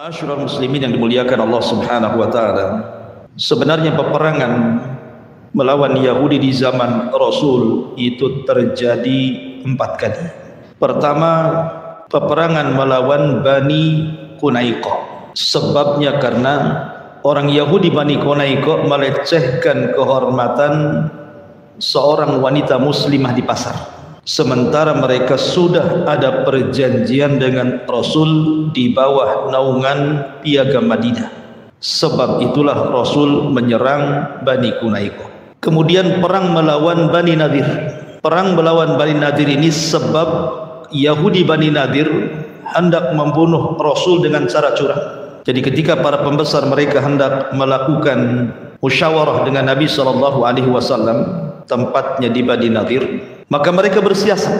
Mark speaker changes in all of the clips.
Speaker 1: Ma'asyiral muslimin yang dimuliakan Allah Subhanahu wa taala. Sebenarnya peperangan melawan Yahudi di zaman Rasul itu terjadi 4 kali. Pertama, peperangan melawan Bani Qunaiqah. Sebabnya karena orang Yahudi Bani Qunaiqah melecehkan kehormatan seorang wanita muslimah di pasar. Sementara mereka sudah ada perjanjian dengan Rasul di bawah naungan Piagam Madinah. Sebab itulah Rasul menyerang Bani Qunaiqah. Kemudian perang melawan Bani Nadir. Perang melawan Bani Nadir ini sebab Yahudi Bani Nadir hendak membunuh Rasul dengan cara curang. Jadi ketika para pembesar mereka hendak melakukan musyawarah dengan Nabi SAW, tempatnya di Bani Nadir, maka mereka bersiasat,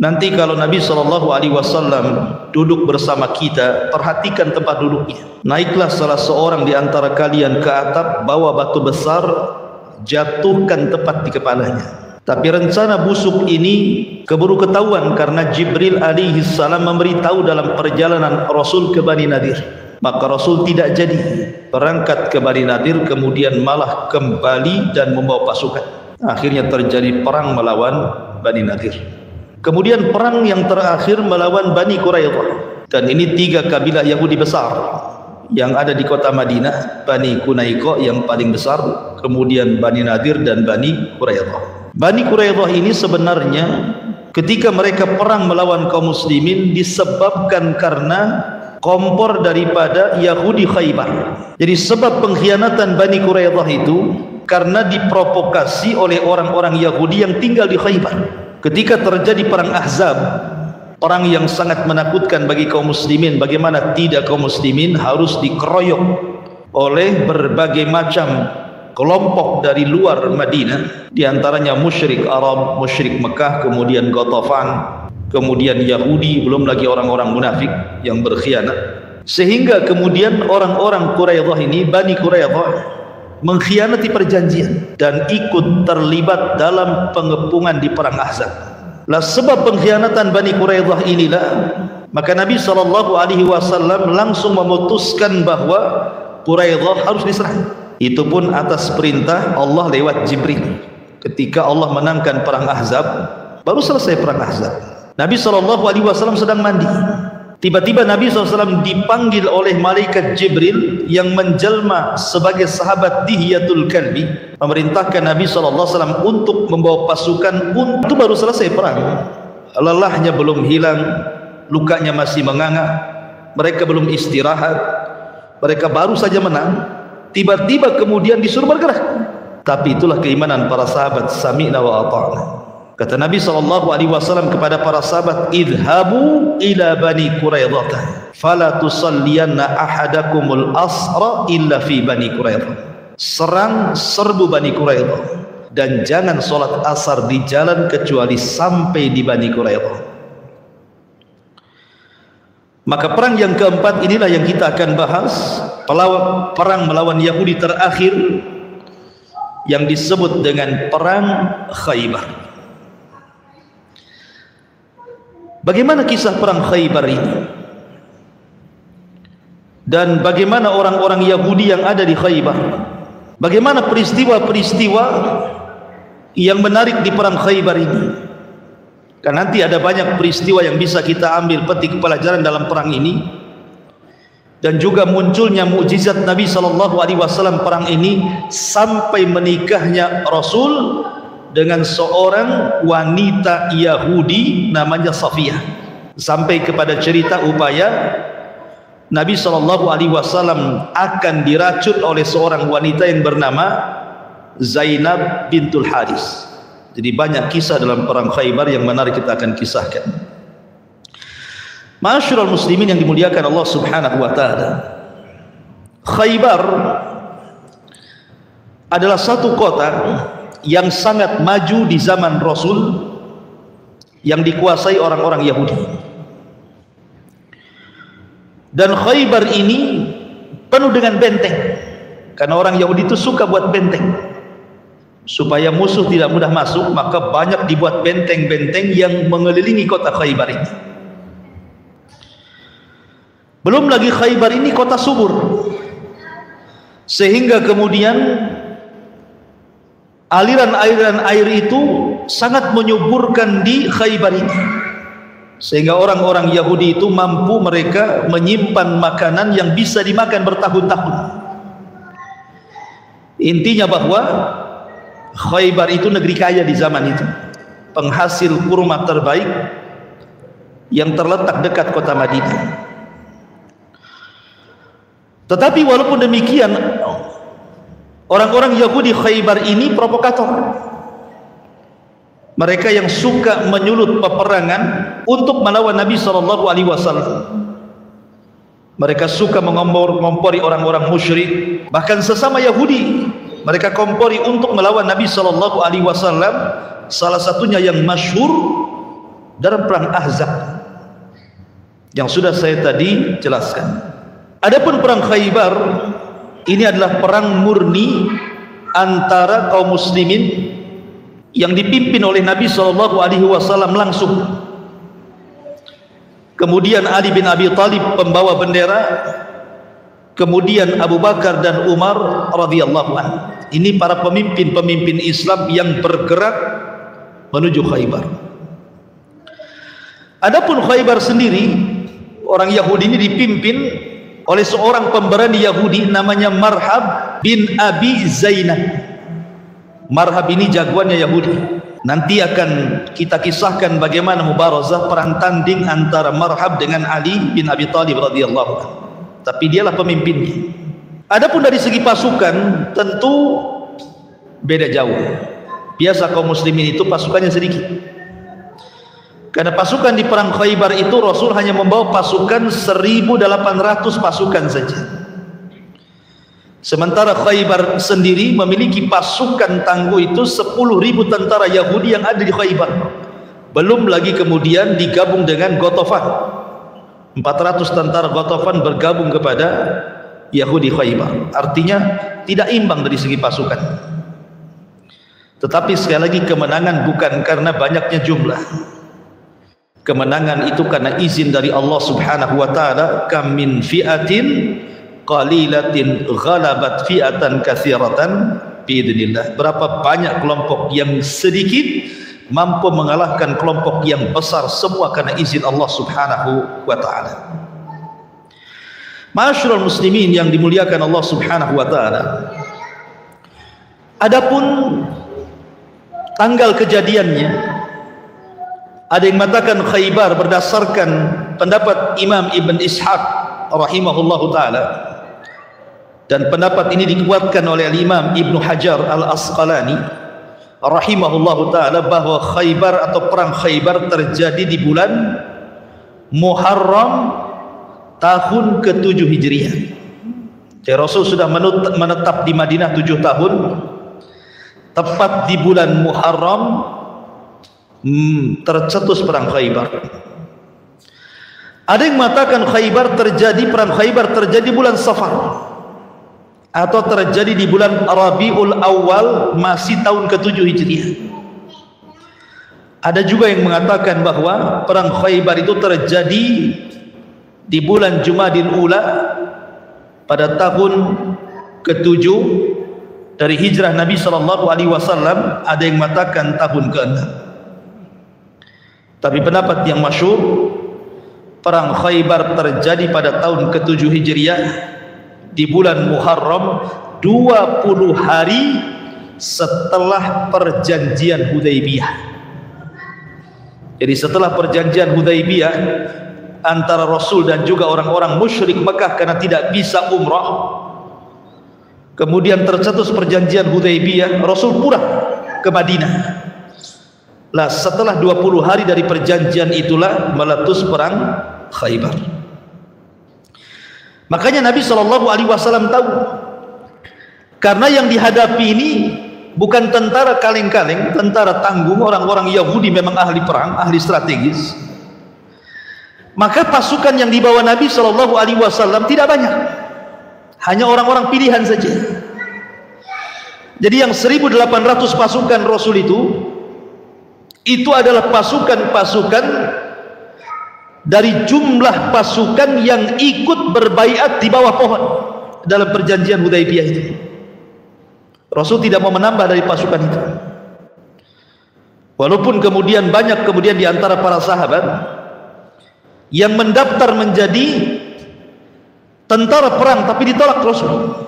Speaker 1: nanti kalau Nabi SAW duduk bersama kita, perhatikan tempat duduknya. Naiklah salah seorang di antara kalian ke atap, bawa batu besar, jatuhkan tepat di kepalanya. Tapi rencana busuk ini keburu ketahuan karena Jibril alaihissalam memberitahu dalam perjalanan Rasul ke Bani Nadir. Maka Rasul tidak jadi berangkat ke Bani Nadir, kemudian malah kembali dan membawa pasukan. Akhirnya terjadi perang melawan Bani Nadir. Kemudian perang yang terakhir melawan Bani Quraidah. Dan ini 3 kabilah Yahudi besar yang ada di kota Madinah. Bani Qunaiqah yang paling besar, kemudian Bani Nadir dan Bani Quraidah. Bani Quraidah ini sebenarnya ketika mereka perang melawan kaum muslimin disebabkan karena kompor daripada Yahudi Khaybar. Jadi sebab pengkhianatan Bani Quraidah itu karena diprovokasi oleh orang-orang Yahudi yang tinggal di Khaybar. Ketika terjadi perang Ahzab, perang yang sangat menakutkan bagi kaum muslimin, bagaimana tidak kaum muslimin harus dikeroyok oleh berbagai macam kelompok dari luar Madinah, di antaranya musyrik Arab, musyrik Mekah, kemudian Ghatafan, kemudian Yahudi, belum lagi orang-orang munafik yang berkhianat. Sehingga kemudian orang-orang Quraidah ini, Bani Quraidah, mengkhianati perjanjian dan ikut terlibat dalam pengepungan di perang Ahzab. Lah sebab pengkhianatan Bani Quraidah inilah, maka Nabi SAW langsung memutuskan bahwa Quraidah harus diserang. Itu pun atas perintah Allah lewat Jibril. Ketika Allah menangkan perang Ahzab, baru selesai perang Ahzab, Nabi SAW sedang mandi. Tiba-tiba Nabi SAW dipanggil oleh malaikat Jibril yang menjelma sebagai sahabat Dihyatul Kalbi, memerintahkan Nabi SAW untuk membawa pasukan. Itu baru selesai perang, lelahnya belum hilang, lukanya masih menganga, mereka belum istirahat, mereka baru saja menang. Tiba-tiba kemudian disuruh bergerak. Tapi itulah keimanan para sahabat, sami'na wa ata'na. Kata Nabi SAW kepada para sahabat, idhabu ila Bani Quraidah fala tusalliyanna ahadakumul asra illa fi Bani Quraidah. Serbu Bani Quraidah dan jangan solat asar di jalan kecuali sampai di Bani Quraidah. Maka perang yang keempat inilah yang kita akan bahas, perang melawan Yahudi terakhir yang disebut dengan perang Khaybar. Bagaimana kisah perang Khaybar ini? Dan bagaimana orang-orang Yahudi yang ada di Khaybar? Bagaimana peristiwa-peristiwa yang menarik di perang Khaybar ini? Kan nanti ada banyak peristiwa yang bisa kita ambil petik pelajaran dalam perang ini. Dan juga munculnya mukjizat Nabi SAW perang ini sampai menikahnya Rasul dengan seorang wanita Yahudi namanya Safiyah, sampai kepada cerita upaya Nabi SAW akan diracun oleh seorang wanita yang bernama Zainab bintul Haris. Jadi banyak kisah dalam perang Khaybar yang menarik kita akan kisahkan. Ma'asyiral muslimin yang dimuliakan Allah Subhanahu wa taala, Khaybar adalah satu kota yang sangat maju di zaman Rasul yang dikuasai orang-orang Yahudi. Dan Khaybar ini penuh dengan benteng, karena orang Yahudi itu suka buat benteng supaya musuh tidak mudah masuk, maka banyak dibuat benteng-benteng yang mengelilingi kota Khaybar ini. Belum lagi Khaybar ini kota subur, sehingga kemudian aliran-aliran air itu sangat menyuburkan di Khaybar ini, sehingga orang-orang Yahudi itu mampu mereka menyimpan makanan yang bisa dimakan bertahun-tahun. Intinya bahwa Khaybar itu negeri kaya di zaman itu, penghasil kurma terbaik yang terletak dekat kota Madinah. Tetapi walaupun demikian, orang-orang Yahudi Khaybar ini provokator. Mereka yang suka menyulut peperangan untuk melawan Nabi SAW. Mereka suka mengompori orang-orang musyrik, bahkan sesama Yahudi mereka kompori untuk melawan Nabi SAW. Salah satunya yang masyhur dalam perang Ahzab yang sudah saya tadi jelaskan. Adapun perang Khaybar ini adalah perang murni antara kaum muslimin yang dipimpin oleh Nabi SAW langsung. Kemudian Ali bin Abi Thalib pembawa bendera, kemudian Abu Bakar dan Umar radhiyallahu anhu. Ini para pemimpin-pemimpin Islam yang bergerak menuju Khaybar. Adapun Khaybar sendiri, orang Yahudi ini dipimpin oleh seorang pemberani Yahudi namanya Marhab bin Abi Zainab. Marhab ini jagoannya Yahudi. Nanti akan kita kisahkan bagaimana mubarazah perang tanding antara Marhab dengan Ali bin Abi Thalib radhiyallahu anhu. Tapi dialah pemimpinnya. Adapun dari segi pasukan tentu beda jauh. Biasa kaum muslimin itu pasukannya sedikit. Karena pasukan di perang Khaybar itu Rasul hanya membawa pasukan 1.800 pasukan saja. Sementara Khaybar sendiri memiliki pasukan tangguh itu 10.000 tentara Yahudi yang ada di Khaybar. Belum lagi kemudian digabung dengan Ghatafan. 400 tentara Ghatafan bergabung kepada Yahudi Khaybar. Artinya tidak imbang dari segi pasukan. Tetapi sekali lagi kemenangan bukan karena banyaknya jumlah. Kemenangan itu karena izin dari Allah Subhanahu wa taala. Kam min fi'atin qalilatin ghalabat fi'atan katsiratan biidznillah. Berapa banyak kelompok yang sedikit mampu mengalahkan kelompok yang besar, semua karena izin Allah Subhanahu wa taala. Ma'asyiral muslimin yang dimuliakan Allah Subhanahu wa taala. Adapun tanggal kejadiannya, ada yang mengatakan Khaybar berdasarkan pendapat Imam Ibn Ishaq rahimahullahu ta'ala, dan pendapat ini dikuatkan oleh Imam Ibn Hajar Al-Asqalani rahimahullahu ta'ala, bahwa Khaybar atau perang Khaybar terjadi di bulan Muharram tahun ke-7 Hijriah. Jadi Rasul sudah menetap di Madinah 7 tahun. Tepat di bulan Muharram tercetus perang Khaybar. Ada yang mengatakan perang Khaybar terjadi bulan Safar, atau terjadi di bulan Rabiul Awal, masih tahun ke-7 Hijriah. Ada juga yang mengatakan bahwa perang Khaybar itu terjadi di bulan Jumadil Ula pada tahun ke-7 dari hijrah Nabi SAW. Ada yang mengatakan tahun ke-6. Tapi pendapat yang masyhur, perang Khaybar terjadi pada tahun ke-7 Hijriah di bulan Muharram, 20 hari setelah perjanjian Hudaybiyah. Jadi setelah perjanjian Hudaybiyah antara Rasul dan juga orang-orang musyrik Mekah karena tidak bisa umrah, kemudian tercetus perjanjian Hudaybiyah, Rasul pulang ke Madinah. Lah setelah 20 hari dari perjanjian itulah meletus perang Khaybar. Makanya Nabi SAW tahu, karena yang dihadapi ini bukan tentara kaleng-kaleng, tentara tanggung, orang-orang Yahudi memang ahli perang, ahli strategis. Maka pasukan yang dibawa Nabi SAW tidak banyak, hanya orang-orang pilihan saja. Jadi yang 1.800 pasukan Rasul itu adalah pasukan-pasukan dari jumlah pasukan yang ikut berbaiat di bawah pohon dalam perjanjian Hudaybiyah itu. Rasul tidak mau menambah dari pasukan itu. Walaupun kemudian banyak di antara para sahabat yang mendaftar menjadi tentara perang, tapi ditolak Rasul.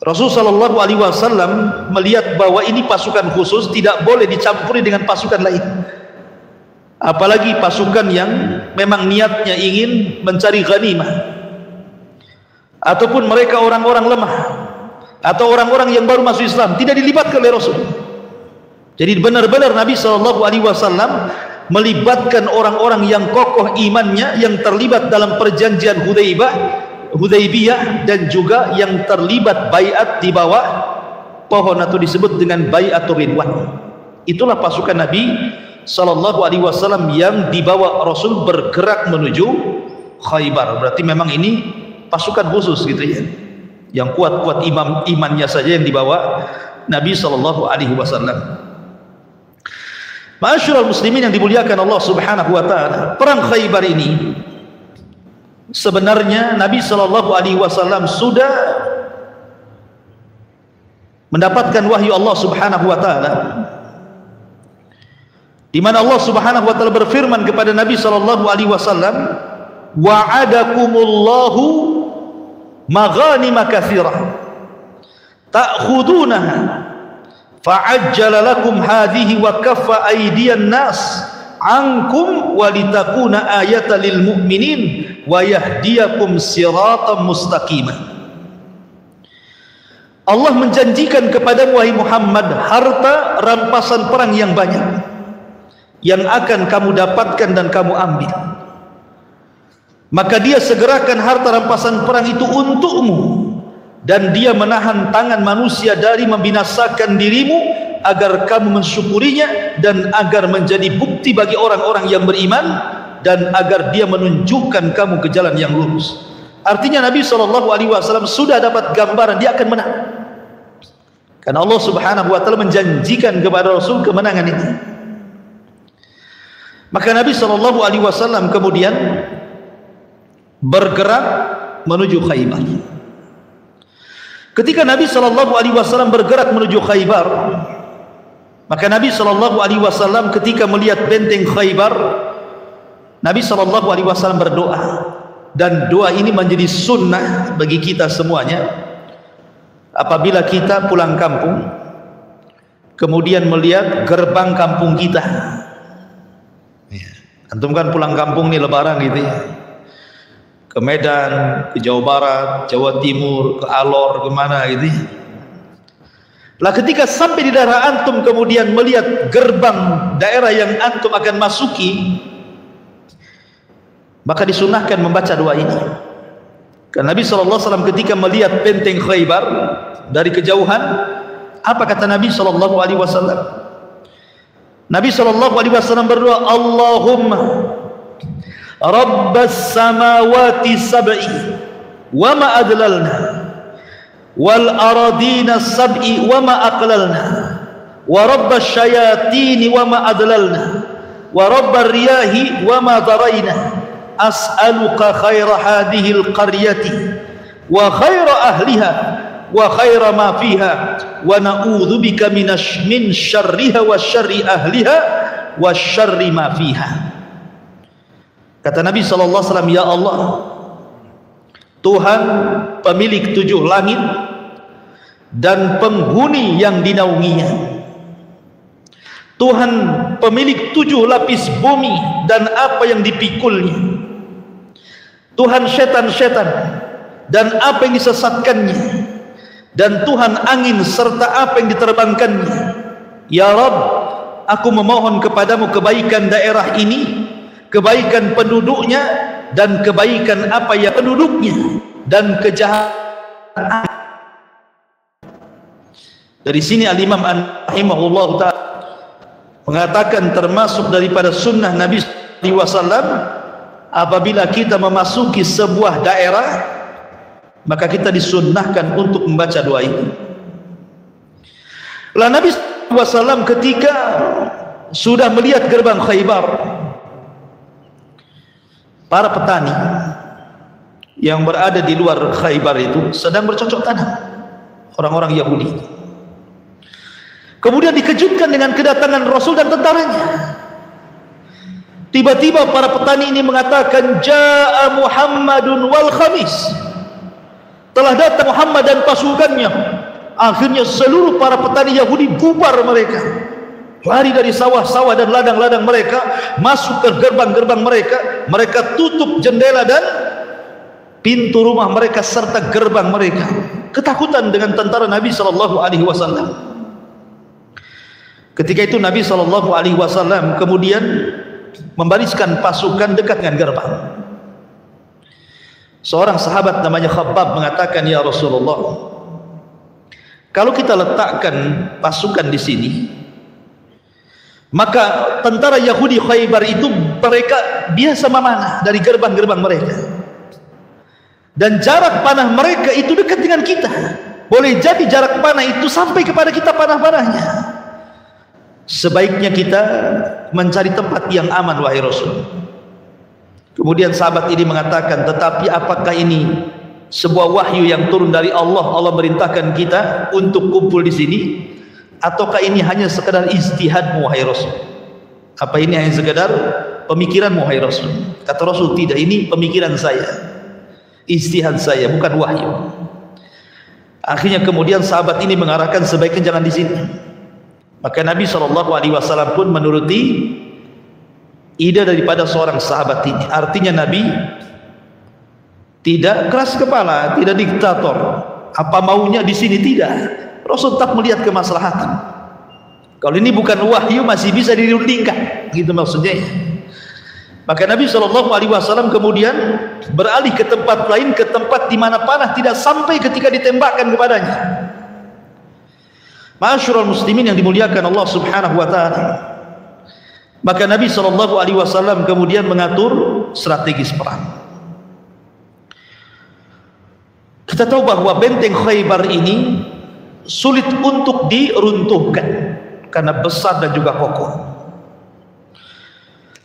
Speaker 1: Rasul sallallahu alaihi wasallam melihat bahwa ini pasukan khusus, tidak boleh dicampuri dengan pasukan lain. Apalagi pasukan yang memang niatnya ingin mencari ghanimah, ataupun mereka orang-orang lemah atau orang-orang yang baru masuk Islam, tidak dilibatkan oleh Rasul. Jadi benar-benar Nabi sallallahu alaihi wasallam melibatkan orang-orang yang kokoh imannya, yang terlibat dalam perjanjian Hudaybiyah, dan juga yang terlibat baiat di bawah pohon atau disebut dengan baiatur ridwan. Itulah pasukan Nabi sallallahu alaihi wasallam yang dibawa Rasul bergerak menuju Khaybar. Berarti memang ini pasukan khusus gitu ya, yang kuat-kuat imannya saja yang dibawa Nabi sallallahu alaihi wasallam. Ma'asyiral muslimin yang dimuliakan Allah Subhanahu wa taala, perang Khaybar ini sebenarnya Nabi sallallahu alaihi wasallam sudah mendapatkan wahyu Allah Subhanahu wa taala, di mana Allah Subhanahu wa taala berfirman kepada Nabi sallallahu alaihi wasallam, wa'adakumullahu maghanima katsirah ta'khudunaha fa'ajjala lakum hadhihi wa kaffa aydiyan nas ankum walitakuna ayatan lil mu'minin wa yahdiyakum siratan mustaqima. Allah menjanjikan kepada wahai Muhammad harta rampasan perang yang banyak yang akan kamu dapatkan dan kamu ambil. Maka dia segerakan harta rampasan perang itu untukmu, dan dia menahan tangan manusia dari membinasakan dirimu agar kamu mensyukurinya, dan agar menjadi bukti bagi orang-orang yang beriman, dan agar dia menunjukkan kamu ke jalan yang lurus. Artinya Nabi SAW sudah dapat gambaran dia akan menang, karena Allah Subhanahu wa taala menjanjikan kepada Rasul kemenangan ini. Maka Nabi SAW kemudian bergerak menuju Khaybar. Ketika Nabi SAW bergerak menuju Khaybar, maka Nabi SAW ketika melihat benteng Khaybar, Nabi SAW berdoa, dan doa ini menjadi sunnah bagi kita semuanya. Apabila kita pulang kampung, kemudian melihat gerbang kampung kita, antum kan pulang kampung nih lebaran gitu ya, ke Medan, ke Jawa Barat, Jawa Timur, ke Alor, kemana gitu. Lah ketika sampai di daerah antum kemudian melihat gerbang daerah yang antum akan masuki, maka disunahkan membaca doa ini. Karena Nabi SAW ketika melihat benteng Khaybar dari kejauhan, apa kata Nabi SAW? Nabi SAW berdoa, Allahumma Rabbas samawati sab'i wa ma adlalna wal aradina sab'i wa ma aqlalna wa rabbas syayatini wa ma adlalna wa rabbar riyahi wa ma darayna as'aluka khaira hadhil qaryati wa khaira ahliha wa khaira ma fiha wa na'udzubika min syarriha wa syarri ahliha wa syarri ma fiha. Kata Nabi SAW, ya Allah, Tuhan pemilik 7 langit dan penghuni yang dinaunginya, Tuhan pemilik 7 lapis bumi dan apa yang dipikulnya, Tuhan setan-setan dan apa yang disesatkannya, dan Tuhan angin serta apa yang diterbangkannya. Ya Rabb, aku memohon kepadamu kebaikan daerah ini, kebaikan penduduknya, dan kebaikan apa yang penduduknya, dan kejahatan. Dari sini Al-Imam An-Rahimahullah Ta'ala mengatakan termasuk daripada sunnah Nabi SAW, apabila kita memasuki sebuah daerah, maka kita disunnahkan untuk membaca doa ini. Lalu Nabi SAW ketika sudah melihat gerbang Khaybar, para petani yang berada di luar Khaybar itu sedang bercocok tanam, orang-orang Yahudi. Kemudian dikejutkan dengan kedatangan Rasul dan tentaranya. Tiba-tiba para petani ini mengatakan, Ja'a Muhammadun wal khamis, telah datang Muhammad dan pasukannya. Akhirnya seluruh para petani Yahudi bubar mereka, lari dari sawah-sawah dan ladang-ladang mereka, masuk ke gerbang-gerbang mereka. Mereka tutup jendela dan pintu rumah mereka serta gerbang mereka, ketakutan dengan tentara Nabi SAW. Ketika itu Nabi SAW kemudian membariskan pasukan dekat dengan gerbang. Seorang sahabat namanya Khabbab mengatakan, ya Rasulullah, kalau kita letakkan pasukan di sini, maka tentara Yahudi Khaybar itu mereka biasa memanah dari gerbang-gerbang mereka, dan jarak panah mereka itu dekat dengan kita. Boleh jadi jarak panah itu sampai kepada kita panah-panahnya. Sebaiknya kita mencari tempat yang aman, wahai Rasul. Kemudian sahabat ini mengatakan, tetapi apakah ini sebuah wahyu yang turun dari Allah? Allah merintahkan kita untuk kumpul di sini, ataukah ini hanya sekedar ijtihadmu, wahai Rasul? Apa ini hanya sekedar pemikiranmu, wahai Rasul? Kata Rasul, tidak, ini pemikiran saya, ijtihad saya, bukan wahyu. Akhirnya kemudian sahabat ini mengarahkan sebaiknya jangan di sini. Maka Nabi SAW pun menuruti ide daripada seorang sahabat ini. Artinya Nabi tidak keras kepala, tidak diktator. Apa maunya di sini, tidak. Rasul tak melihat kemaslahatan. Kalau ini bukan wahyu masih bisa dirundingkan, gitu maksudnya. Maka Nabi SAW kemudian beralih ke tempat lain, ke tempat di mana panah tidak sampai ketika ditembakkan kepadanya. Ma'asyiral muslimin yang dimuliakan Allah Subhanahu wa taala. Maka Nabi SAW kemudian mengatur strategis perang. Kita tahu bahwa benteng Khaybar ini sulit untuk diruntuhkan karena besar dan juga kokoh,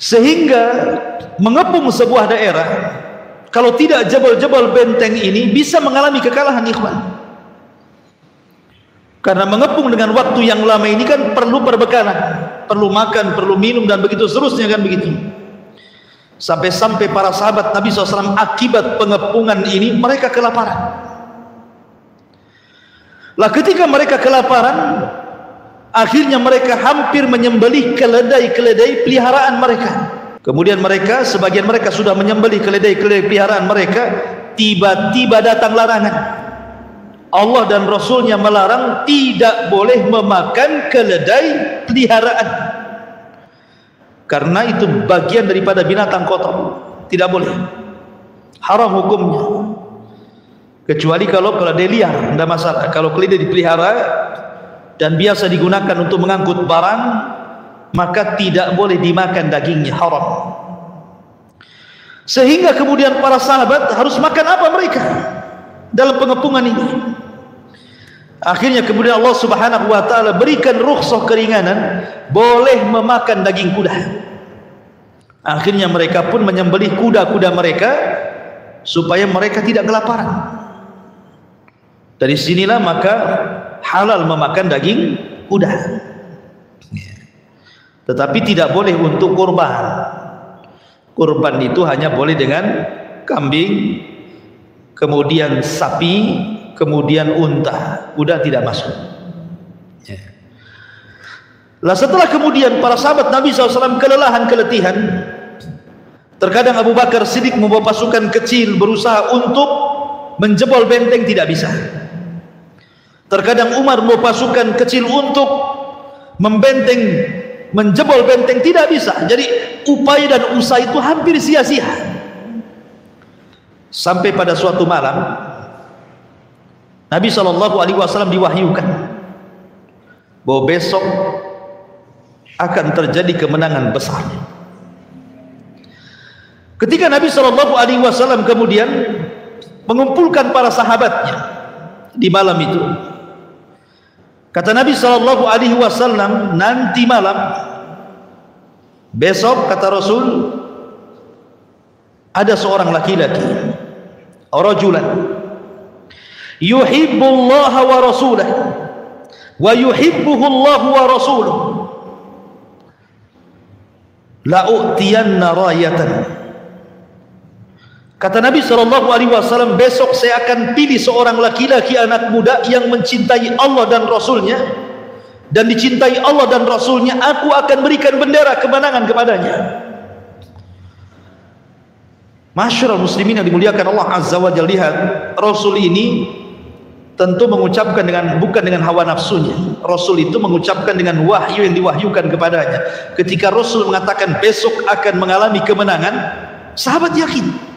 Speaker 1: sehingga mengepung sebuah daerah, kalau tidak jebol-jebol benteng ini, bisa mengalami kekalahan, ikhwan. Karena mengepung dengan waktu yang lama ini kan perlu perbekalan, perlu makan, perlu minum, dan begitu seterusnya, kan begitu. Sampai-sampai para sahabat Nabi SAW akibat pengepungan ini mereka kelaparan. Lah ketika mereka kelaparan, akhirnya mereka hampir menyembelih keledai-keledai peliharaan mereka. Kemudian mereka, sebagian mereka sudah menyembelih keledai-keledai peliharaan mereka. Tiba-tiba datang larangan. Allah dan Rasulnya melarang tidak boleh memakan keledai peliharaan, karena itu bagian daripada binatang kotor, tidak boleh, haram hukumnya. Kecuali kalau keledai liar, tidak masalah. Kalau keledai dipelihara dan biasa digunakan untuk mengangkut barang, maka tidak boleh dimakan dagingnya, haram. Sehingga kemudian para sahabat harus makan apa mereka dalam pengepungan ini. Akhirnya kemudian Allah Subhanahu wa taala berikan rukhsah, keringanan, boleh memakan daging kuda. Akhirnya mereka pun menyembelih kuda-kuda mereka supaya mereka tidak kelaparan. Dari sinilah maka halal memakan daging kuda. Tetapi tidak boleh untuk kurban. Kurban itu hanya boleh dengan kambing, kemudian sapi, kemudian unta. Kuda tidak masuk. Lah setelah kemudian para sahabat Nabi SAW kelelahan, keletihan, terkadang Abu Bakar Siddiq membawa pasukan kecil berusaha untuk menjebol benteng, tidak bisa. Terkadang Umar membawa pasukan kecil untuk menjebol benteng, tidak bisa. Jadi upaya dan usaha itu hampir sia-sia. Sampai pada suatu malam Nabi SAW diwahyukan bahwa besok akan terjadi kemenangan besar. Ketika Nabi SAW kemudian mengumpulkan para sahabatnya di malam itu, kata Nabi SAW, nanti malam, besok, kata Rasul, ada seorang laki-laki, rajulan yuhibbullaha wa rasulah wa yuhibbuhu Allah wa rasuluh, la u'tiyanna rayatan. Kata Nabi SAW, besok saya akan pilih seorang laki-laki anak muda yang mencintai Allah dan Rasulnya, dan dicintai Allah dan Rasulnya, aku akan berikan bendera kemenangan kepadanya. Masyarul muslimin yang dimuliakan Allah Azza wa Jalla, lihat Rasul ini tentu mengucapkan bukan dengan hawa nafsunya. Rasul itu mengucapkan dengan wahyu yang diwahyukan kepadanya. Ketika Rasul mengatakan besok akan mengalami kemenangan, sahabat yakin,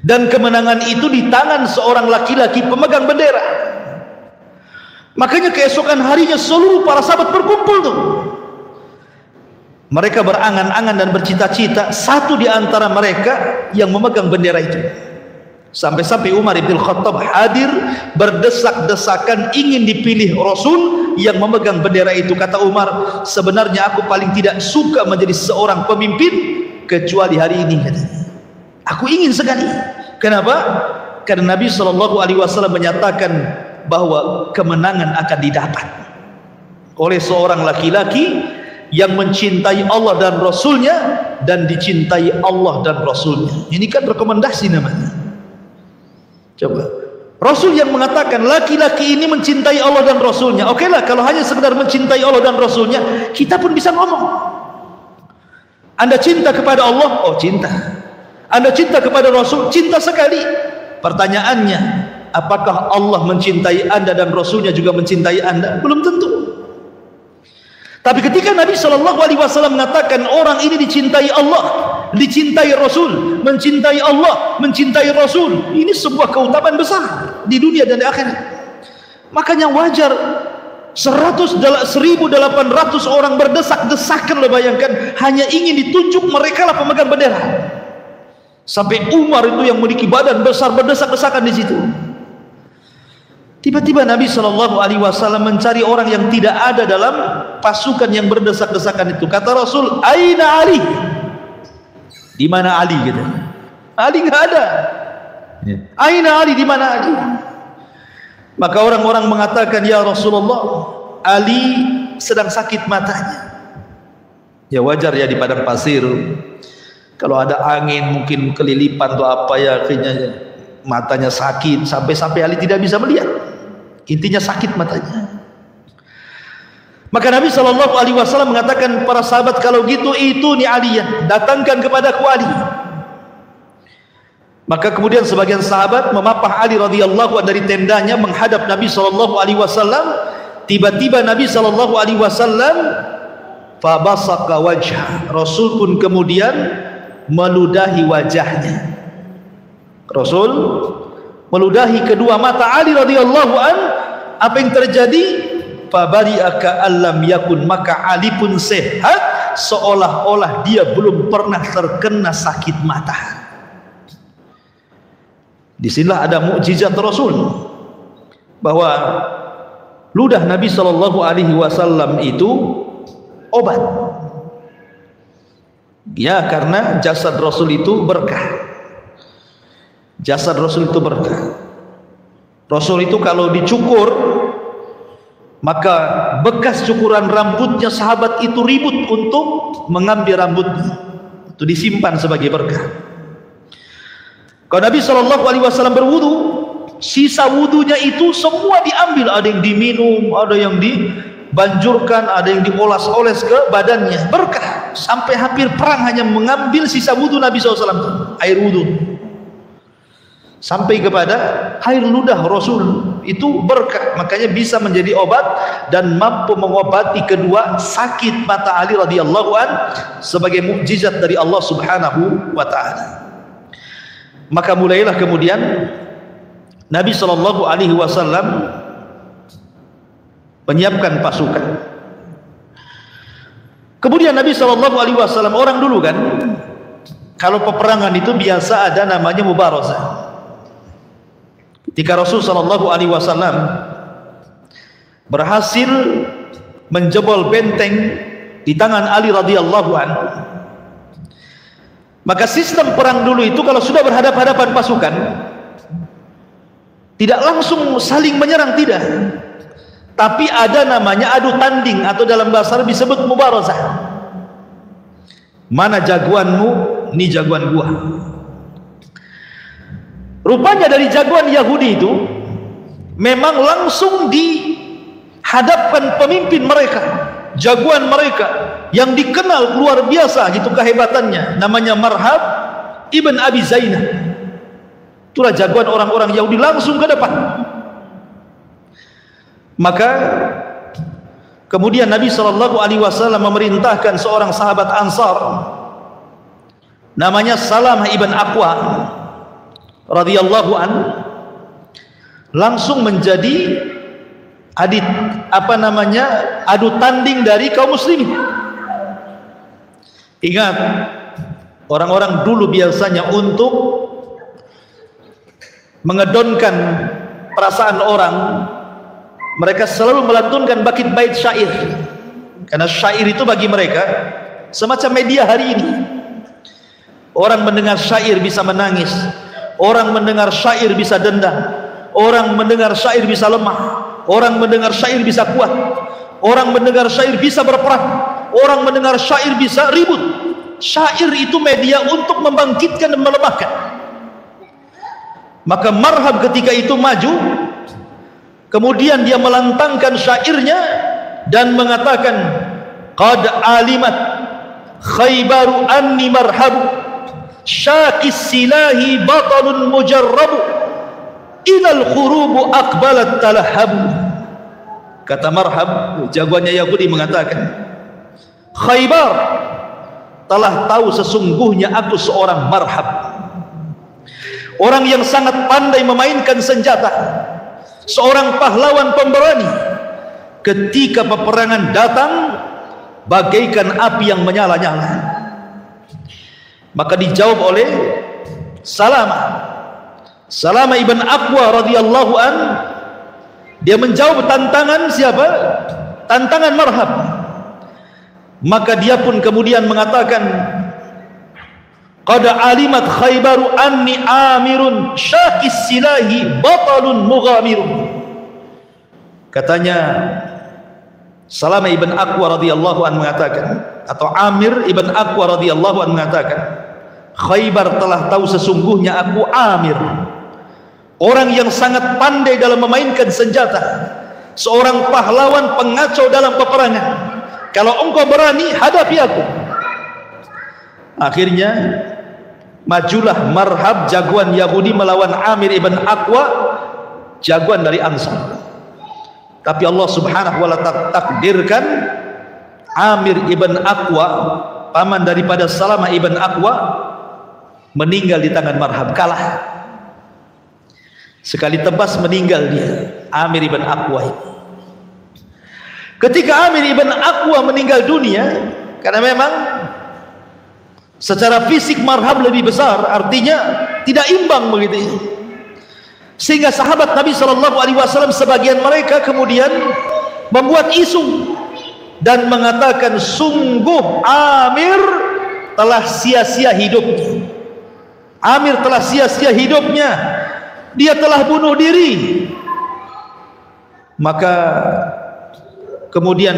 Speaker 1: dan kemenangan itu di tangan seorang laki-laki pemegang bendera. Makanya keesokan harinya seluruh para sahabat berkumpul tuh. Mereka berangan-angan dan bercita-cita satu di antara mereka yang memegang bendera itu. Sampai-sampai Umar bin Khattab hadir berdesak-desakan ingin dipilih Rasul yang memegang bendera itu. Kata Umar, sebenarnya aku paling tidak suka menjadi seorang pemimpin kecuali hari ini. Aku ingin sekali. Kenapa? Karena Nabi SAW menyatakan bahwa kemenangan akan didapat oleh seorang laki-laki yang mencintai Allah dan Rasulnya dan dicintai Allah dan Rasulnya. Ini kan rekomendasi namanya. Coba, Rasul yang mengatakan laki-laki ini mencintai Allah dan Rasulnya. Oke lah, kalau hanya sekedar mencintai Allah dan Rasulnya, kita pun bisa ngomong. Anda cinta kepada Allah? Oh cinta. Anda cinta kepada Rasul? Cinta sekali. Pertanyaannya, apakah Allah mencintai Anda dan Rasulnya juga mencintai Anda? Belum tentu. Tapi ketika Nabi SAW mengatakan orang ini dicintai Allah, dicintai Rasul, mencintai Allah, mencintai Rasul, ini sebuah keutamaan besar di dunia dan di akhirat. Makanya wajar 1.800 orang berdesak-desakan, lo bayangkan, hanya ingin ditunjuk mereka lah pemegang bendera. Sampai Umar itu yang memiliki badan besar berdesak-desakan di situ. Tiba-tiba Nabi SAW mencari orang yang tidak ada dalam pasukan yang berdesak-desakan itu. Kata Rasul, Aina Ali? Di mana Ali? Gitu. Ali nggak ada. Aina Ali? Di mana Ali? Maka orang-orang mengatakan, ya Rasulullah, Ali sedang sakit matanya. Ya wajar ya, di padang pasir. Kalau ada angin mungkin kelilipan atau apa ya, akhirnya matanya sakit sampai Ali tidak bisa melihat. Intinya sakit matanya. Maka Nabi SAW mengatakan para sahabat, kalau gitu itu ni Ali ya, datangkan kepadaku Ali. Maka kemudian sebagian sahabat memapah Ali radhiyallahu anhu dari tendanya menghadap Nabi SAW. Tiba-tiba Nabi SAW fabasaka wajah. Rasul pun kemudian meludahi wajahnya. Rasul meludahi kedua mata Ali radhiyallahu an. Apa yang terjadi? Fabari'aka allam yakun, maka Ali pun sehat seolah-olah dia belum pernah terkena sakit mata. Disinilah ada mukjizat Rasul, bahwa ludah Nabi SAW itu obat. Ya, karena jasad Rasul itu berkah. Jasad Rasul itu berkah. Rasul itu kalau dicukur, maka bekas cukuran rambutnya sahabat itu ribut untuk mengambil rambutnya, itu disimpan sebagai berkah. Kalau Nabi SAW berwudu, sisa wudunya itu semua diambil, ada yang diminum, ada yang dibanjurkan, ada yang dioles-oles ke badannya, berkah. Sampai hampir perang hanya mengambil sisa wudu Nabi SAW, air wudu, sampai kepada air ludah Rasul itu berkah. Makanya bisa menjadi obat dan mampu mengobati kedua sakit mata Ali radhiyallahu an sebagai mukjizat dari Allah Subhanahu wa taala. Maka mulailah kemudian Nabi SAW menyiapkan pasukan. Kemudian Nabi SAW, orang dulu kan kalau peperangan itu biasa ada namanya mubarazah. Ketika Rasul SAW berhasil menjebol benteng di tangan Ali radhiyallahu anhu, Maka sistem perang dulu itu kalau sudah berhadapan-hadapan pasukan, tidak langsung saling menyerang, tidak, tapi ada namanya adu tanding, atau dalam bahasa Arab disebut mubarazah. Mana jagoanmu, ini jagoan gua. Rupanya dari jagoan Yahudi itu memang langsung dihadapkan pemimpin mereka, jagoan mereka yang dikenal luar biasa gitu kehebatannya, namanya Marhab ibn Abi Zainah. Itulah jagoan orang-orang Yahudi, langsung ke depan. Maka kemudian Nabi SAW memerintahkan seorang sahabat Ansar namanya Salamah ibn Aqwa radhiyallahu an, langsung menjadi adu tanding dari kaum muslimin. Ingat, orang-orang dulu biasanya untuk mengedonkan perasaan orang, mereka selalu melantunkan bait syair, karena syair itu bagi mereka semacam media hari ini. Orang mendengar syair bisa menangis, orang mendengar syair bisa dendam, orang mendengar syair bisa lemah, orang mendengar syair bisa kuat, orang mendengar syair bisa berperang, orang mendengar syair bisa ribut. Syair itu media untuk membangkitkan dan melemahkan. Maka Marhab ketika itu maju, kemudian dia melantangkan syairnya dan mengatakan, qad alimat khaybaru anni marhabu syaqis silahi batalun mujarrabu ilal khurubu aqbalat talahabu. Kata Marhab, jagoannya Yahudi, mengatakan, Khaybar telah tahu sesungguhnya aku seorang Marhab, orang yang sangat pandai memainkan senjata, seorang pahlawan pemberani. Ketika peperangan datang bagaikan api yang menyala-nyala. Maka dijawab oleh Salamah ibn Aqwa radhiyallahu an, dia menjawab tantangan siapa? Tantangan Marhab. Maka dia pun kemudian mengatakan, qad alimat khaybaru anni amirun syaqis silahi batalun mughamirun. Katanya Salamah ibn Aqwa radhiyallahu an mengatakan, atau Amir ibn Aqwa radhiyallahu an mengatakan, Khaybar telah tahu sesungguhnya aku Amir, orang yang sangat pandai dalam memainkan senjata, seorang pahlawan pengacau dalam peperangan. Kalau engkau berani, hadapi aku. Akhirnya majulah Marhab, jagoan Yahudi, melawan Amir ibn Aqwa, jagoan dari Ansar. Tapi Allah subhanahu wa ta'ala takdirkan Amir ibn Aqwa, paman daripada Salamah ibn Aqwa, meninggal di tangan Marhab, kalah. Sekali tebas meninggal dia, Amir ibn Aqwa. Ketika Amir ibn Aqwa meninggal dunia, karena memang secara fisik Marhab lebih besar, artinya tidak imbang begitu, sehingga sahabat Nabi SAW sebagian mereka kemudian membuat isu dan mengatakan, sungguh Amir telah sia-sia hidupnya. Amir telah sia-sia hidupnya, dia telah bunuh diri. Maka kemudian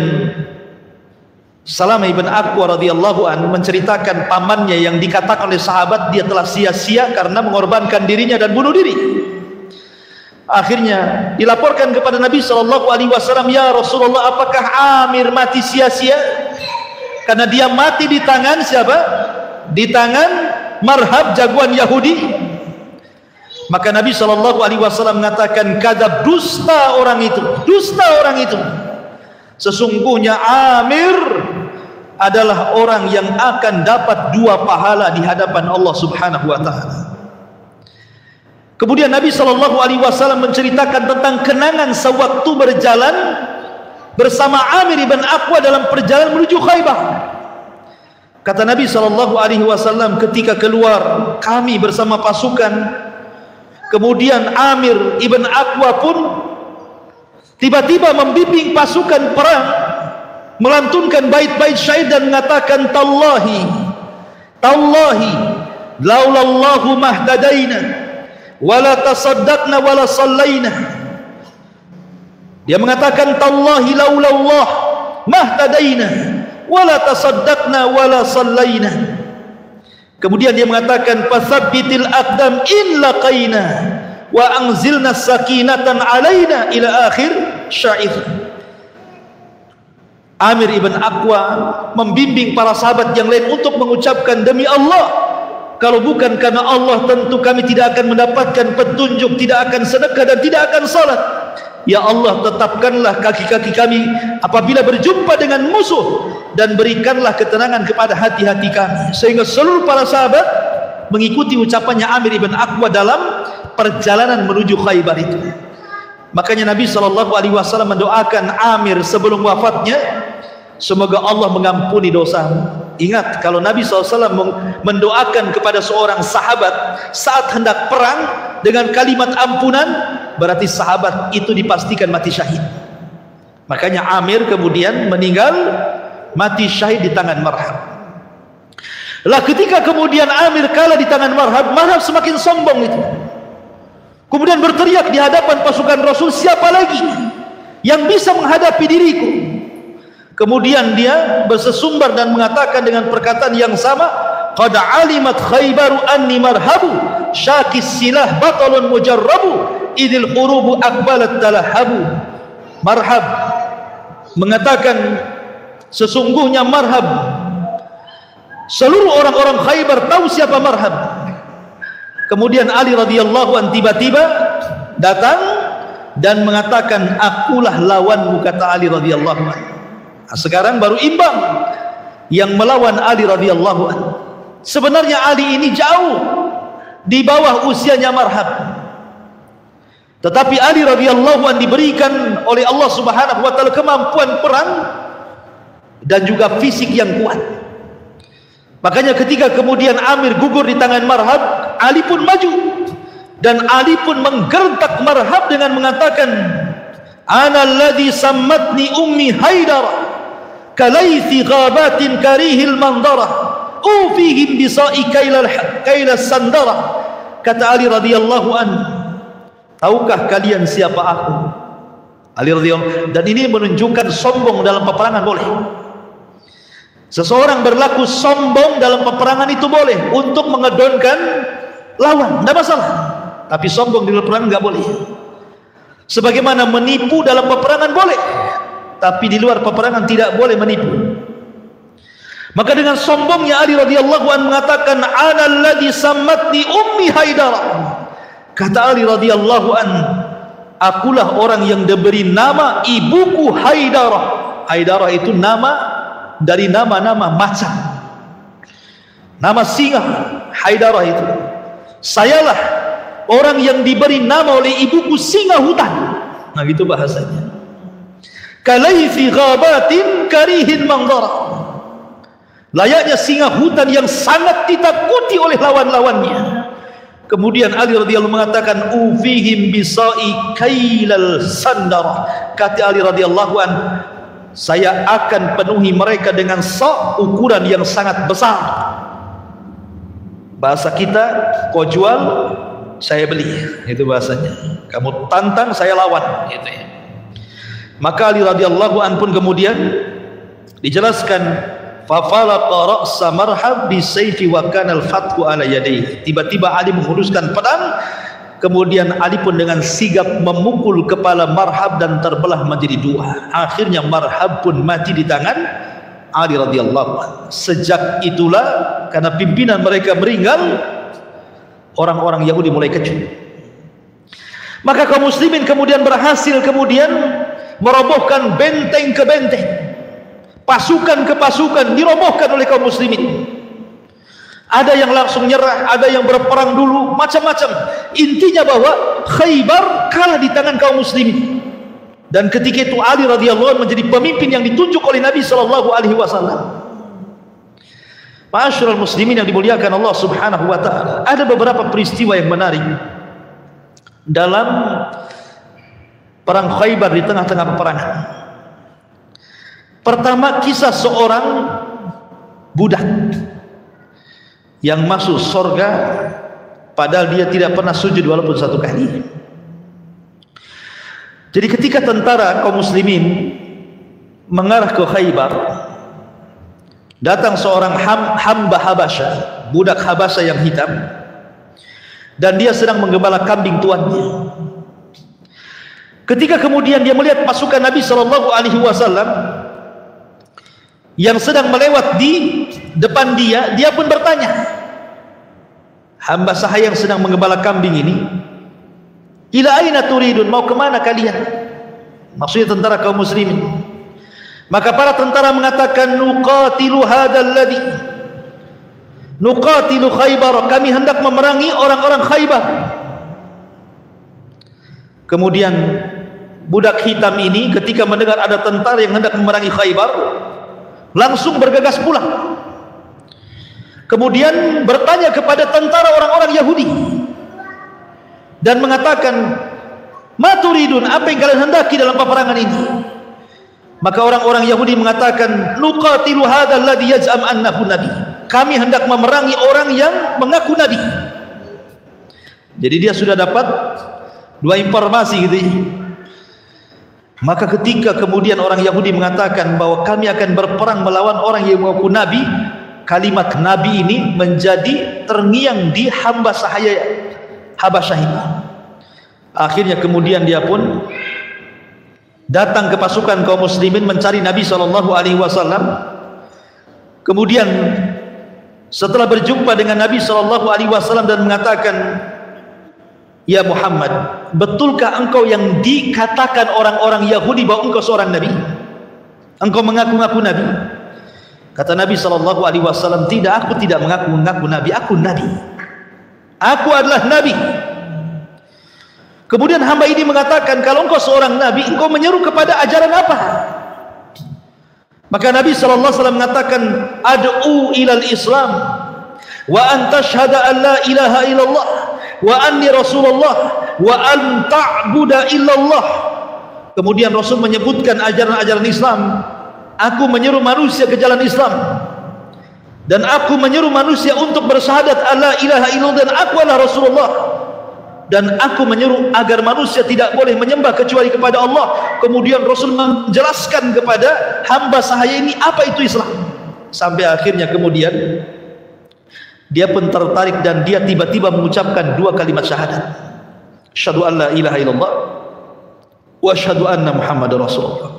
Speaker 1: Salamah ibn Aqwa radhiyallahu an menceritakan pamannya yang dikatakan oleh sahabat dia telah sia-sia karena mengorbankan dirinya dan bunuh diri. Akhirnya dilaporkan kepada Nabi SAW, ya Rasulullah, apakah Amir mati sia-sia? Karena dia mati di tangan siapa? Di tangan Marhab, jagoan Yahudi. Maka Nabi SAW mengatakan, kadzab, dusta orang itu, dusta orang itu. Sesungguhnya Amir adalah orang yang akan dapat 2 pahala di hadapan Allah subhanahu wa ta'ala. Kemudian Nabi SAW menceritakan tentang kenangan sewaktu berjalan bersama Amir ibn Aqwa dalam perjalanan menuju Khaybar. Kata Nabi SAW, ketika keluar kami bersama pasukan, kemudian Amir ibn Aqwa pun tiba-tiba membimbing pasukan perang, melantunkan bait-bait syair dan mengatakan, tallahi, tallahi laulallahu mahtadaina wala tasaddaqna wala sallaina. Dia mengatakan tallahi laulallah mahtadaina wala tasaddaqna wala sallaina. Kemudian dia mengatakan fasabbitil aqdam in laqaina wa anzilna sakinatan alaina ila akhir syair. Amir ibn Aqwa membimbing para sahabat yang lain untuk mengucapkan, demi Allah, kalau bukan karena Allah tentu kami tidak akan mendapatkan petunjuk, tidak akan sedekah dan tidak akan salat. Ya Allah, tetapkanlah kaki-kaki kami apabila berjumpa dengan musuh, dan berikanlah ketenangan kepada hati-hati kami. Sehingga seluruh para sahabat mengikuti ucapannya Amir ibn Aqwa dalam perjalanan menuju Khaybar itu. Makanya Nabi SAW mendoakan Amir sebelum wafatnya, semoga Allah mengampuni dosamu. Ingat, kalau Nabi SAW mendoakan kepada seorang sahabat saat hendak perang dengan kalimat ampunan, berarti sahabat itu dipastikan mati syahid. Makanya Amir kemudian meninggal mati syahid di tangan Marhab. Lah ketika kemudian Amir kalah di tangan Marhab, Marhab semakin sombong itu. Kemudian berteriak di hadapan pasukan Rasul, siapa lagi yang bisa menghadapi diriku? Kemudian dia bersesumbar dan mengatakan dengan perkataan yang sama, qad alimat Khaybaru anni marhabu syakis silah batalun mujarrabu idil hurubu akbalat talahabu. Marhab mengatakan, sesungguhnya Marhab, seluruh orang-orang Khaybar tahu siapa Marhab. Kemudian Ali radhiyallahu an tiba-tiba datang dan mengatakan, akulah lawanmu, kata Ali radhiyallahu an. Nah, sekarang baru imbang yang melawan Ali radhiyallahu an. Sebenarnya Ali ini jauh di bawah usianya Marhab, tetapi Ali radhiyallahu an diberikan oleh Allah Subhanahu wa taala kemampuan perang dan juga fisik yang kuat. Makanya ketika kemudian Amir gugur di tangan Marhab, Ali pun maju dan Ali pun menggertak Marhab dengan mengatakan, ana alladhi sammatni ummi Haidara kalaythi ghabatin karihil mandara ufihim bisa'i kailas sandara. Kata Ali radhiyallahu an, tahukah kalian siapa aku? Ali radhiyallahu, dan ini menunjukkan sombong dalam peperangan boleh. Seseorang berlaku sombong dalam peperangan itu boleh untuk mengedonkan lawan, tidak masalah. Tapi sombong di dalam peperangan nggak boleh. Sebagaimana menipu dalam peperangan boleh, tapi di luar peperangan tidak boleh menipu. Maka dengan sombongnya Ali radhiyallahu an mengatakan, ana alladhi sammatni ummi Haidara. Kata Ali radhiyallahu an, akulah orang yang diberi nama ibuku Haidara. Haidara itu nama dari nama-nama macan, nama singa. Haidarah itu, sayalah orang yang diberi nama oleh ibuku singa hutan. Nah gitu bahasanya. Kalaythi ghabatin karihin mandara, layaknya singa hutan yang sangat ditakuti oleh lawan-lawannya. Kemudian Ali radhiyallahu mengatakan, ufihim bisa'i kailal sandara. Kata Ali radhiyallahu an, saya akan penuhi mereka dengan sa' ukuran yang sangat besar. Bahasa kita, kau jual, saya beli. Itu bahasanya. Kamu tantang, saya lawan. Gitu ya. Maka Ali radhiyallahu an pun kemudian dijelaskan, fafalaqa ra'sa Marhab bisayfi wa kana al-fathu ala yadayhi. Tiba-tiba Ali menghunuskan pedang, kemudian Ali pun dengan sigap memukul kepala Marhab dan terbelah menjadi dua. Akhirnya Marhab pun mati di tangan Ali radhiyallahu anhu. Sejak itulah, karena pimpinan mereka meninggal, orang-orang Yahudi mulai kecut. Maka kaum muslimin kemudian berhasil kemudian merobohkan benteng ke benteng, pasukan ke pasukan dirobohkan oleh kaum muslimin. Ada yang langsung nyerah, ada yang berperang dulu, macam-macam. Intinya bahwa Khaybar kalah di tangan kaum muslimin. Dan ketika itu Ali radhiyallahu anhu menjadi pemimpin yang ditunjuk oleh Nabi sallallahu alaihi wasallam. Ma'asyiral muslimin yang dimuliakan Allah Subhanahu wa taala, ada beberapa peristiwa yang menarik dalam perang Khaybar di tengah-tengah peperangan. Pertama, kisah seorang budak yang masuk surga padahal dia tidak pernah sujud walaupun satu kali. Jadi ketika tentara kaum muslimin mengarah ke Khaybar, datang seorang hamba Habasyah, budak Habasyah yang hitam, dan dia sedang menggembala kambing tuannya. Ketika kemudian dia melihat pasukan Nabi SAW yang sedang melewat di depan dia, dia pun bertanya, hamba sahaya yang sedang menggembala kambing ini, ila aina turidun, mau kemana kalian? Maksudnya tentara kaum muslimin. Maka para tentara mengatakan, nuqatilu hadzal ladzi nuqatilu Khaybar, kami hendak memerangi orang-orang Khaybar. Kemudian budak hitam ini ketika mendengar ada tentara yang hendak memerangi Khaybar, langsung bergegas pulang. Kemudian bertanya kepada tentara orang-orang Yahudi dan mengatakan, ma turidun, apa yang kalian hendaki dalam peperangan ini? Maka orang-orang Yahudi mengatakan, nuqatilu hadzal ladzi yaz'am annahu nabi, kami hendak memerangi orang yang mengaku nabi. Jadi dia sudah dapat dua informasi gitu ya. Maka ketika kemudian orang Yahudi mengatakan bahwa kami akan berperang melawan orang yang mengaku nabi, kalimat nabi ini menjadi terngiang di hamba sahaya Habasyah ini. Akhirnya kemudian dia pun datang ke pasukan kaum muslimin mencari Nabi SAW. Kemudian setelah berjumpa dengan Nabi SAW dan mengatakan, ya Muhammad, betulkah engkau yang dikatakan orang-orang Yahudi bahwa engkau seorang nabi? Engkau mengaku-ngaku nabi? Kata Nabi SAW, tidak, aku tidak mengaku-ngaku nabi, aku nabi. Aku adalah nabi. Kemudian hamba ini mengatakan, kalau engkau seorang nabi, engkau menyeru kepada ajaran apa? Maka Nabi SAW mengatakan, ad'u ilal Islam wa an tashhada an la ilaha illallah wa anni Rasulullah wa an ta'buda illallah. Kemudian Rasul menyebutkan ajaran-ajaran Islam. Aku menyeru manusia ke jalan Islam, dan aku menyeru manusia untuk bersyahadat alla ilaha illallah dan aku adalah Rasulullah, dan aku menyeru agar manusia tidak boleh menyembah kecuali kepada Allah. Kemudian Rasul menjelaskan kepada hamba sahaya ini apa itu Islam, sampai akhirnya kemudian dia pun tertarik dan dia tiba-tiba mengucapkan dua kalimat syahadat, asyhadu an la ilaha illallah wa asyhadu anna Muhammadar Rasulullah.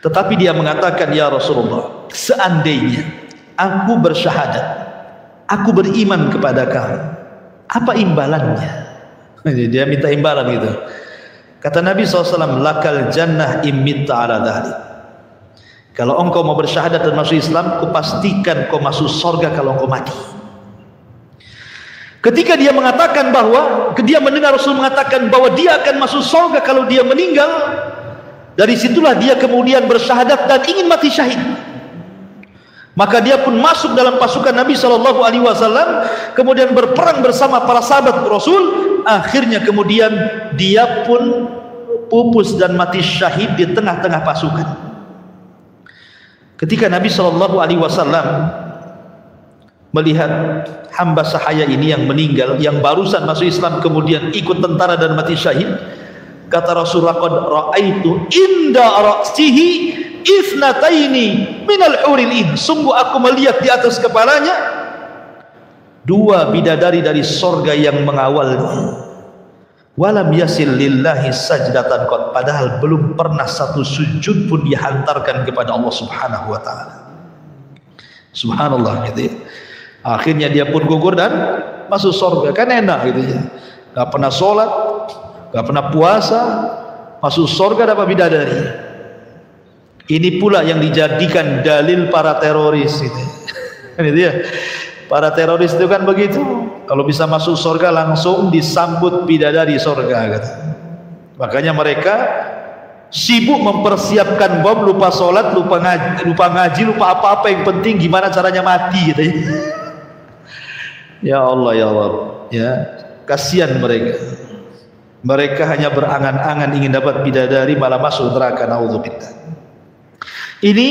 Speaker 1: Tetapi dia mengatakan, ya Rasulullah, seandainya aku bersyahadat, aku beriman kepada kamu, apa imbalannya? Dia minta imbalan gitu. Kata Nabi SAW, lakal jannah imitta ala dhalik. Kalau engkau mau bersyahadat dan masuk Islam, kupastikan kau masuk surga kalau engkau mati. Ketika dia mengatakan bahwa, dia mendengar Rasul mengatakan bahwa dia akan masuk surga kalau dia meninggal, dari situlah dia kemudian bersyahadat dan ingin mati syahid. Maka dia pun masuk dalam pasukan Nabi SAW, kemudian berperang bersama para sahabat Rasul. Akhirnya kemudian dia pun pupus dan mati syahid di tengah-tengah pasukan. Ketika Nabi SAW melihat hamba sahaya ini yang meninggal, yang barusan masuk Islam kemudian ikut tentara dan mati syahid, kata Rasulullah, qad ra'aitu inda ra'sihi ithnataini minal huril in, sungguh aku melihat di atas kepalanya dua bidadari dari sorga yang mengawalnya. Walam yasil lillahi sajdatan qad, padahal belum pernah satu sujud pun dihantarkan kepada Allah Subhanahu wa taala. Subhanallah gitu ya. Akhirnya dia pun gugur dan masuk sorga, kan enak gitu ya. Gak pernah sholat, gak pernah puasa, masuk surga dapat bidadari. Ini pula yang dijadikan dalil para teroris itu. Itu ya. Para teroris itu kan begitu. Kalau bisa masuk surga langsung disambut bidadari surga kata. Makanya mereka sibuk mempersiapkan bom, lupa sholat, lupa ngaji, lupa apa-apa, yang penting gimana caranya mati gitu ya. Ya Allah, ya Allah, ya. Kasihan mereka. Mereka hanya berangan-angan ingin dapat bidadari, malah masuk neraka. Naudzubillah. Ini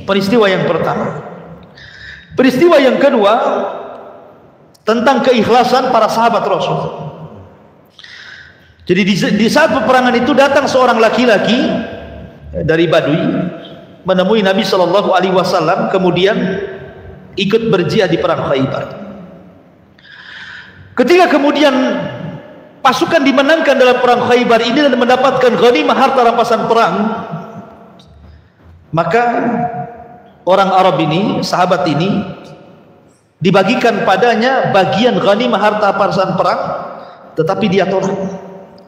Speaker 1: peristiwa yang pertama. Peristiwa yang kedua, tentang keikhlasan para sahabat Rasul. Jadi di saat peperangan itu datang seorang laki-laki dari Badui menemui Nabi Shallallahu Alaihi Wasallam, kemudian ikut berjihad di perang Khaybar. Ketika kemudian pasukan dimenangkan dalam perang Khaybar ini dan mendapatkan ghanimah harta rampasan perang, maka orang Arab ini, sahabat ini, dibagikan padanya bagian ghanimah harta rampasan perang, tetapi dia tolak,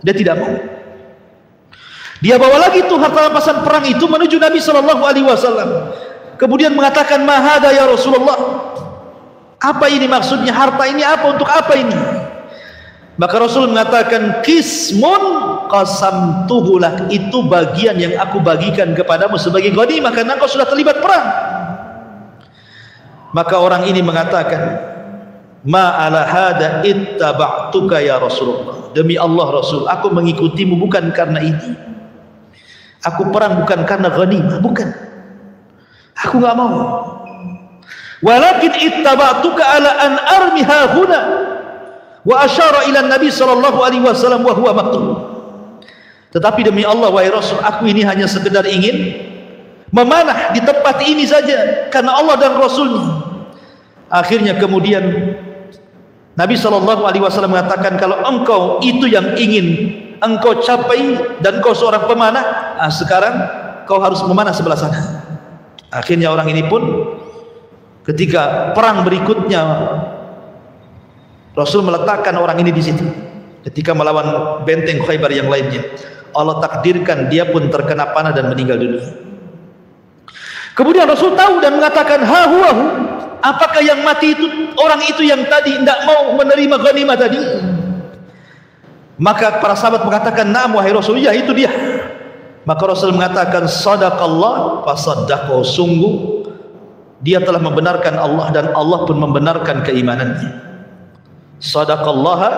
Speaker 1: dia tidak mau. Dia bawa lagi tuh harta rampasan perang itu menuju Nabi Shallallahu Alaihi Wasallam, kemudian mengatakan, "Mahada ya Rasulullah, apa ini maksudnya, harta ini apa, untuk apa ini?" Maka Rasul mengatakan, "Qismun qasamtuhu lak," itu bagian yang aku bagikan kepadamu sebagai ghanimah karena engkau sudah terlibat perang. Maka orang ini mengatakan, "Ma ala hada ittaba'tuka ya Rasulullah." Demi Allah Rasul, aku mengikutimu bukan karena ini. Aku perang bukan karena ghanimah, bukan. Aku enggak mau. Walakin ittaba'tuka ala an armiha huna. Wa asyara ila Nabi sallallahu alaihi wasallam wa huwa maqtul. Tetapi demi Allah wahai Rasul, aku ini hanya sekedar ingin memanah di tempat ini saja karena Allah dan Rasulnya. Akhirnya kemudian Nabi sallallahu alaihi wasallam mengatakan, kalau engkau itu yang ingin engkau capai dan kau seorang pemanah, sekarang kau harus memanah sebelah sana. Akhirnya orang ini pun ketika perang berikutnya Rasul meletakkan orang ini di situ. Ketika melawan benteng Khaybar yang lainnya, Allah takdirkan dia pun terkena panah dan meninggal dunia. Kemudian Rasul tahu dan mengatakan, "Ha huwahu," apakah yang mati itu orang itu yang tadi tidak mau menerima ghanimah tadi? Maka para sahabat mengatakan, "Na'am wahai Rasul, ya itu dia." Maka Rasul mengatakan, "Sadaqallah fasaddaqahu," sungguh dia telah membenarkan Allah dan Allah pun membenarkan keimanannya. Sadaqallaha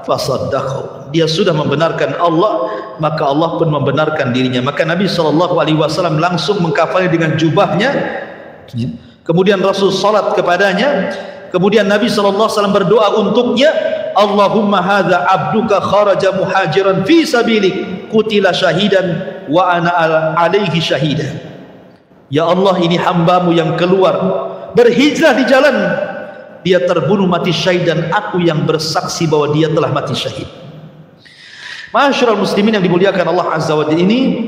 Speaker 1: fasaddaqahu, dia sudah membenarkan Allah, maka Allah pun membenarkan dirinya. Maka Nabi sallallahu alaihi wasallam langsung mengkafani dengan jubahnya. Kemudian Rasul salat kepadanya. Kemudian Nabi sallallahu alaihi wasallam berdoa untuknya, "Allahumma hadza abduka kharaja muhajiran fi sabilik, qutila syahidan wa ana alaihi syahidan." Ya Allah, ini hambamu yang keluar berhijrah di jalan, dia terbunuh mati syahid dan aku yang bersaksi bahwa dia telah mati syahid. Ma'asyiral muslimin yang dimuliakan Allah Azza wa Jalla, ini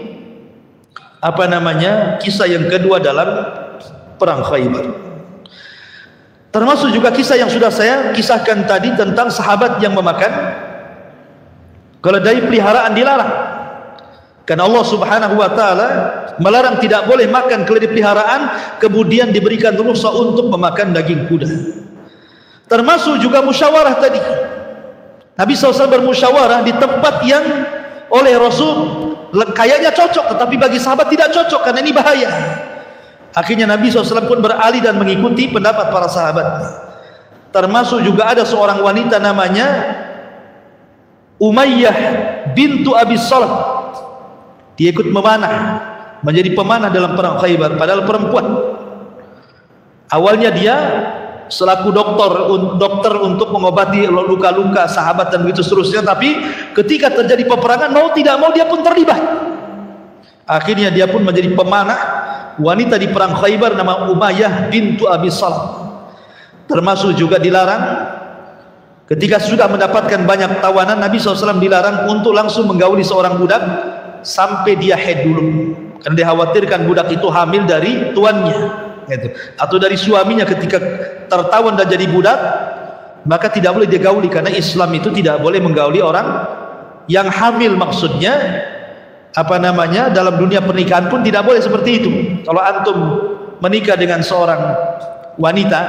Speaker 1: kisah yang kedua dalam perang Khaybar. Termasuk juga kisah yang sudah saya kisahkan tadi tentang sahabat yang memakan keledai peliharaan dilarang. Karena Allah Subhanahu wa taala melarang tidak boleh makan keledai peliharaan, kemudian diberikan rukhsah untuk memakan daging kuda. Termasuk juga musyawarah tadi. Nabi SAW bermusyawarah di tempat yang oleh Rasul kayaknya cocok, tetapi bagi sahabat tidak cocok karena ini bahaya. Akhirnya Nabi SAW pun beralih dan mengikuti pendapat para sahabat. Termasuk juga ada seorang wanita namanya Umayyah bintu Abi Salam. Dia ikut memanah, menjadi pemanah dalam perang Khaybar, padahal perempuan. Awalnya dia selaku dokter untuk mengobati luka-luka sahabat dan begitu seterusnya, tapi ketika terjadi peperangan mau tidak mau dia pun terlibat. Akhirnya dia pun menjadi pemanah wanita di perang Khaybar, nama Umayyah bintu Abi Salam. Termasuk juga dilarang ketika sudah mendapatkan banyak tawanan, Nabi SAW dilarang untuk langsung menggauli seorang budak sampai dia haid dulu, karena dikhawatirkan budak itu hamil dari tuannya atau dari suaminya. Ketika tertawan dan jadi budak, maka tidak boleh digauli, karena Islam itu tidak boleh menggauli orang yang hamil. Maksudnya dalam dunia pernikahan pun tidak boleh seperti itu. Kalau antum menikah dengan seorang wanita,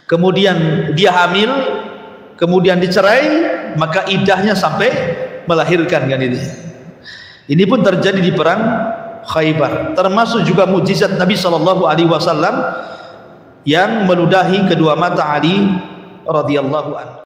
Speaker 1: kemudian dia hamil, kemudian dicerai, maka iddahnya sampai melahirkan, kan itu. Ini pun terjadi di perang Khaybar. Termasuk juga mukjizat Nabi sallallahu alaihi wasallam yang meludahi kedua mata Ali radhiyallahu anhu.